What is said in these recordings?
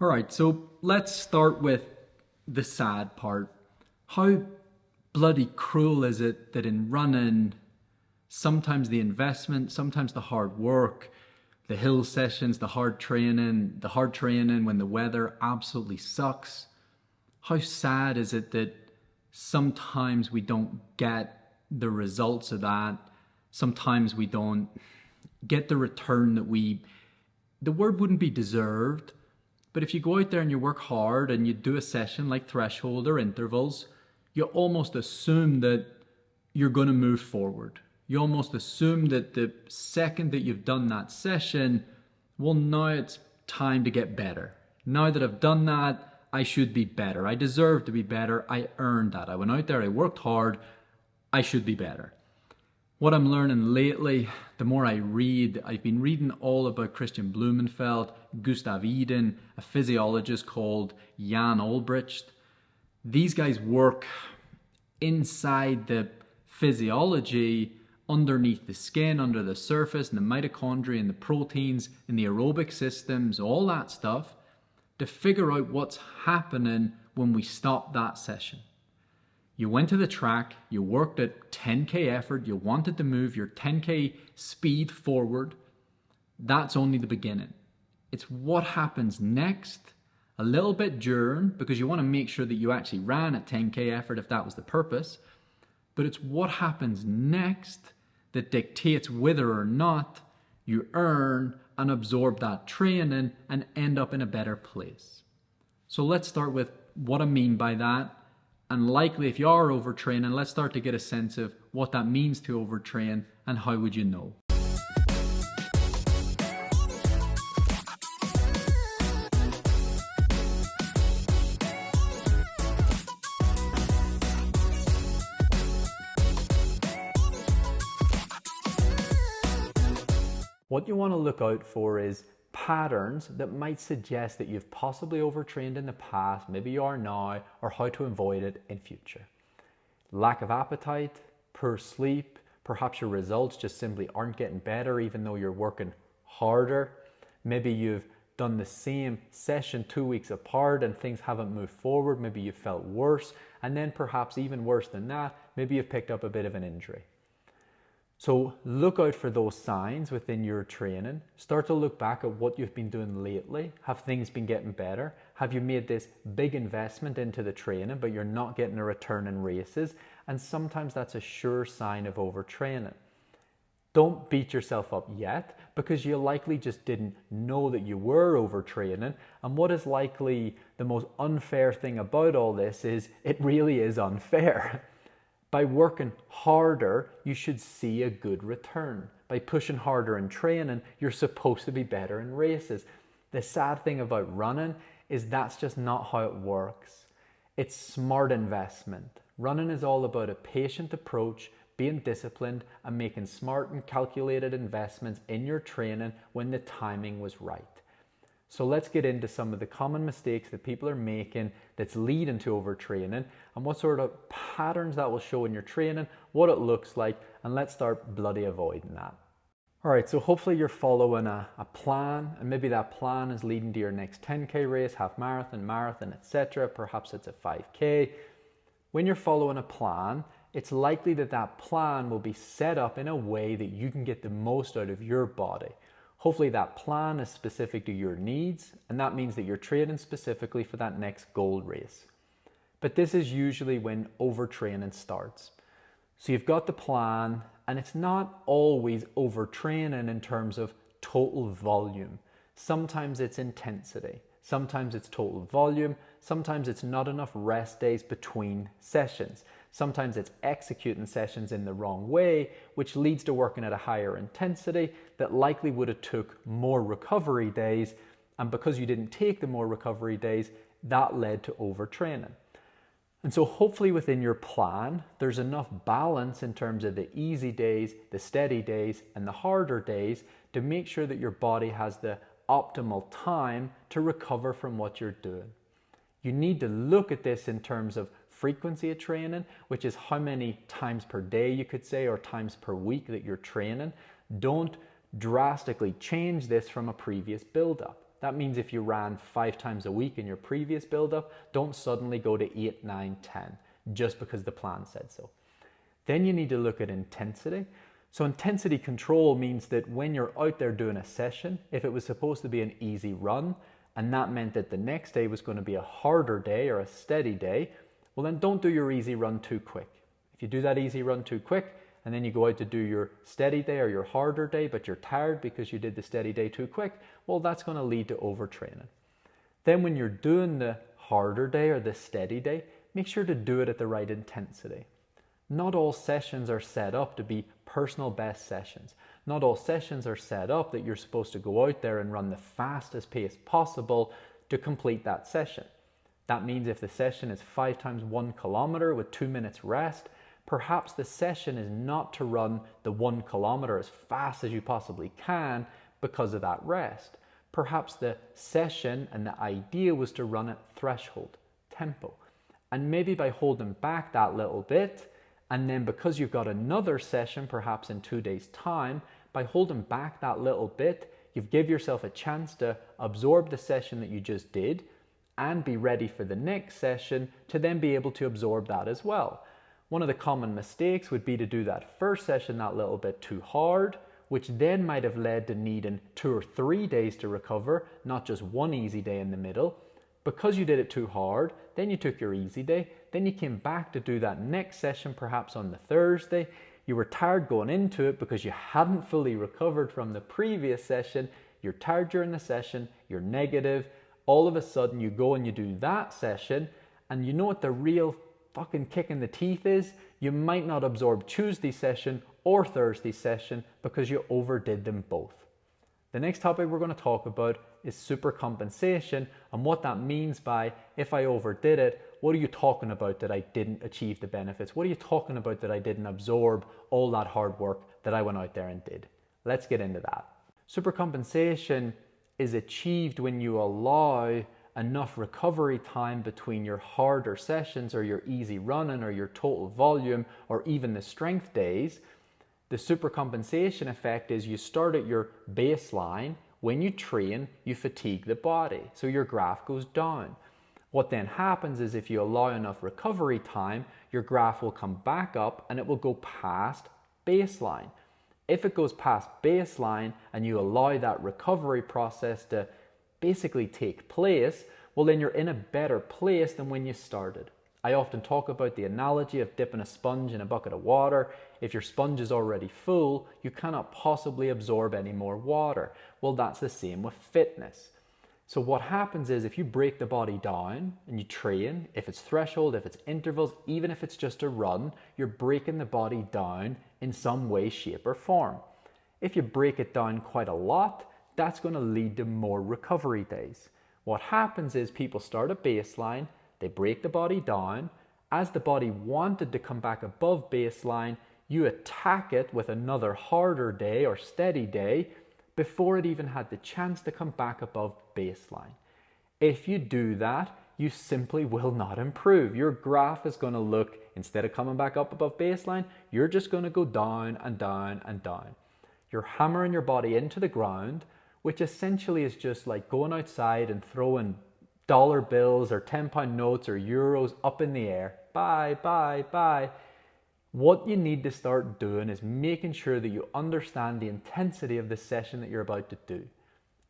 All right, so let's start with the sad part. How bloody cruel is it that in running, sometimes the investment, sometimes the hard work, the hill sessions, the hard training when the weather absolutely sucks. How sad is it that sometimes we don't get the results of that? Sometimes we don't get the return that the word wouldn't be deserved, but if you go out there and you work hard and you do a session like threshold or intervals, you almost assume that you're going to move forward. You almost assume that the second that you've done that session, well, now it's time to get better. Now that I've done that, I should be better. I deserve to be better. I earned that. I went out there, I worked hard. I should be better. What I'm learning lately, the more I read, I've been reading all about Christian Blumenfeld, Gustav Eden, a physiologist called Jan Olbricht. These guys work inside the physiology, underneath the skin, under the surface, and the mitochondria and the proteins in the aerobic systems, all that stuff, to figure out what's happening when we stop that session. You went to the track, you worked at 10K effort, you wanted to move your 10K speed forward. That's only the beginning. It's what happens next, a little bit during, because you want to make sure that you actually ran at 10K effort if that was the purpose. But it's what happens next that dictates whether or not you earn and absorb that training and end up in a better place. So let's start with what I mean by that. And likely if you are overtraining, let's start to get a sense of what that means to overtrain and how would you know. What you want to look out for is patterns that might suggest that you've possibly overtrained in the past, maybe you are now, or how to avoid it in future. Lack of appetite, poor sleep, perhaps your results just simply aren't getting better even though you're working harder. Maybe you've done the same session 2 weeks apart and things haven't moved forward. Maybe you felt worse, and then perhaps even worse than that, maybe you've picked up a bit of an injury. So look out for those signs within your training. Start to look back at what you've been doing lately. Have things been getting better? Have you made this big investment into the training, but you're not getting a return in races? And sometimes that's a sure sign of overtraining. Don't beat yourself up yet, because you likely just didn't know that you were overtraining. And what is likely the most unfair thing about all this is it really is unfair. By working harder, you should see a good return. By pushing harder in training, you're supposed to be better in races. The sad thing about running is that's just not how it works. It's smart investment. Running is all about a patient approach, being disciplined, and making smart and calculated investments in your training when the timing was right. So let's get into some of the common mistakes that people are making that's leading to overtraining and what sort of patterns that will show in your training, what it looks like, and let's start bloody avoiding that. All right, so hopefully you're following a plan, and maybe that plan is leading to your next 10K race, half marathon, etc. Perhaps it's a 5K. When you're following a plan, it's likely that that plan will be set up in a way that you can get the most out of your body. Hopefully that plan is specific to your needs, and that means that you're training specifically for that next goal race. But this is usually when overtraining starts. So you've got the plan, and it's not always overtraining in terms of total volume. Sometimes it's intensity, sometimes it's total volume, sometimes it's not enough rest days between sessions. Sometimes it's executing sessions in the wrong way, which leads to working at a higher intensity that likely would have took more recovery days. And because you didn't take the more recovery days, that led to overtraining. And so hopefully within your plan, there's enough balance in terms of the easy days, the steady days, and the harder days to make sure that your body has the optimal time to recover from what you're doing. You need to look at this in terms of frequency of training, which is how many times per day you could say, or times per week that you're training. Don't drastically change this from a previous build-up. That means if you ran 5 times a week in your previous build-up, don't suddenly go to 8, 9, 10 just because the plan said so. Then you need to look at intensity. So intensity control means that when you're out there doing a session, if it was supposed to be an easy run, and that meant that the next day was going to be a harder day or a steady day, well then don't do your easy run too quick. If you do that easy run too quick, and then you go out to do your steady day or your harder day, but you're tired because you did the steady day too quick, well, that's going to lead to overtraining. Then when you're doing the harder day or the steady day, make sure to do it at the right intensity. Not all sessions are set up to be personal best sessions. Not all sessions are set up that you're supposed to go out there and run the fastest pace possible to complete that session. That means if the session is 5 times 1 kilometer with 2 minutes rest, perhaps the session is not to run the 1 kilometer as fast as you possibly can because of that rest. Perhaps the session and the idea was to run at threshold tempo. And maybe by holding back that little bit, and then because you've got another session perhaps in 2 days' time, by holding back that little bit, you've given yourself a chance to absorb the session that you just did and be ready for the next session to then be able to absorb that as well. One of the common mistakes would be to do that first session that little bit too hard, which then might have led to needing 2 or 3 days to recover, not just one easy day in the middle. Because you did it too hard, then you took your easy day, then you came back to do that next session perhaps on the Thursday. You were tired going into it because you hadn't fully recovered from the previous session. You're tired during the session, you're negative. All of a sudden you go and you do that session, and you know what the real fucking kick in the teeth is? You might not absorb Tuesday session or Thursday session because you overdid them both. The next topic we're going to talk about is supercompensation, and what that means by, if I overdid it, what are you talking about that I didn't achieve the benefits? What are you talking about that I didn't absorb all that hard work that I went out there and did? Let's get into that. Supercompensation is achieved when you allow enough recovery time between your harder sessions or your easy running or your total volume or even the strength days. The supercompensation effect is you start at your baseline. When you train, you fatigue the body, so your graph goes down. What then happens is if you allow enough recovery time, your graph will come back up and it will go past baseline. If it goes past baseline and you allow that recovery process to basically take place, well then you're in a better place than when you started. I often talk about the analogy of dipping a sponge in a bucket of water. If your sponge is already full, you cannot possibly absorb any more water. Well, that's the same with fitness. So what happens is if you break the body down and you train, if it's threshold, if it's intervals, even if it's just a run, you're breaking the body down in some way, shape or form. If you break it down quite a lot, that's going to lead to more recovery days. What happens is people start at baseline, they break the body down. As the body wanted to come back above baseline, you attack it with another harder day or steady day before it even had the chance to come back above baseline. If you do that, you simply will not improve. Your graph is going to look, instead of coming back up above baseline, you're just going to go down and down and down. You're hammering your body into the ground, which essentially is just like going outside and throwing dollar bills or 10-pound notes or euros up in the air. Bye, bye, bye. What you need to start doing is making sure that you understand the intensity of the session that you're about to do.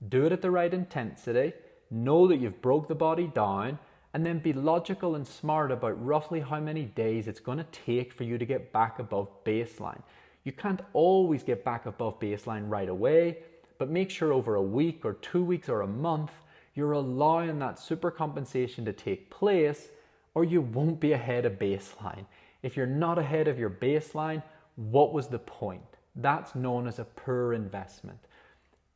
Do it at the right intensity, know that you've broke the body down, and then be logical and smart about roughly how many days it's going to take for you to get back above baseline. You can't always get back above baseline right away, but make sure over a week or 2 weeks or a month, you're allowing that supercompensation to take place, or you won't be ahead of baseline. If you're not ahead of your baseline, what was the point? That's known as a poor investment.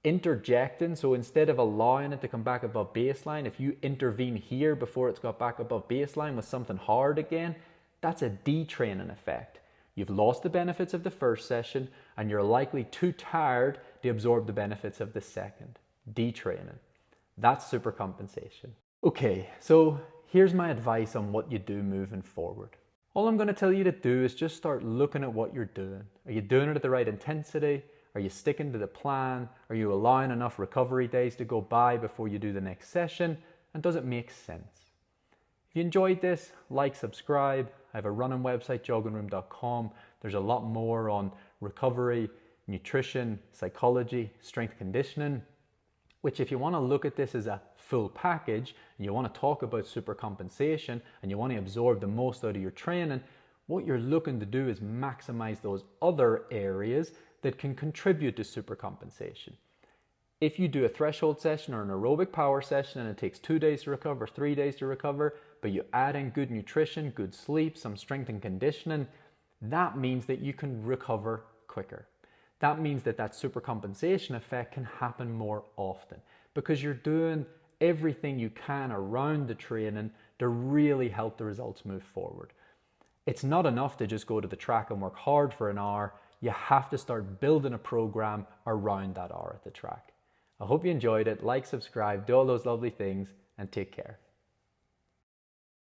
Interjecting, so instead of allowing it to come back above baseline, if you intervene here before it's got back above baseline with something hard again, that's a detraining effect. You've lost the benefits of the first session and you're likely too tired to absorb the benefits of the second. Detraining. That's supercompensation. Okay, so here's my advice on what you do moving forward. All I'm going to tell you to do is just start looking at what you're doing. Are you doing it at the right intensity? Are you sticking to the plan? Are you allowing enough recovery days to go by before you do the next session? And does it make sense? If you enjoyed this, like, subscribe. I have a running website, joggingroom.com. There's a lot more on recovery, nutrition, psychology, strength conditioning, which if you want to look at this as a full package and you want to talk about supercompensation and you want to absorb the most out of your training, what you're looking to do is maximize those other areas that can contribute to supercompensation. If you do a threshold session or an aerobic power session and it takes 2 days to recover, 3 days to recover, but you add in good nutrition, good sleep, some strength and conditioning, that means that you can recover quicker. That means that that supercompensation effect can happen more often because you're doing everything you can around the training to really help the results move forward. It's not enough to just go to the track and work hard for an hour. You have to start building a program around that hour at the track. I hope you enjoyed it. Like, subscribe, do all those lovely things, and take care.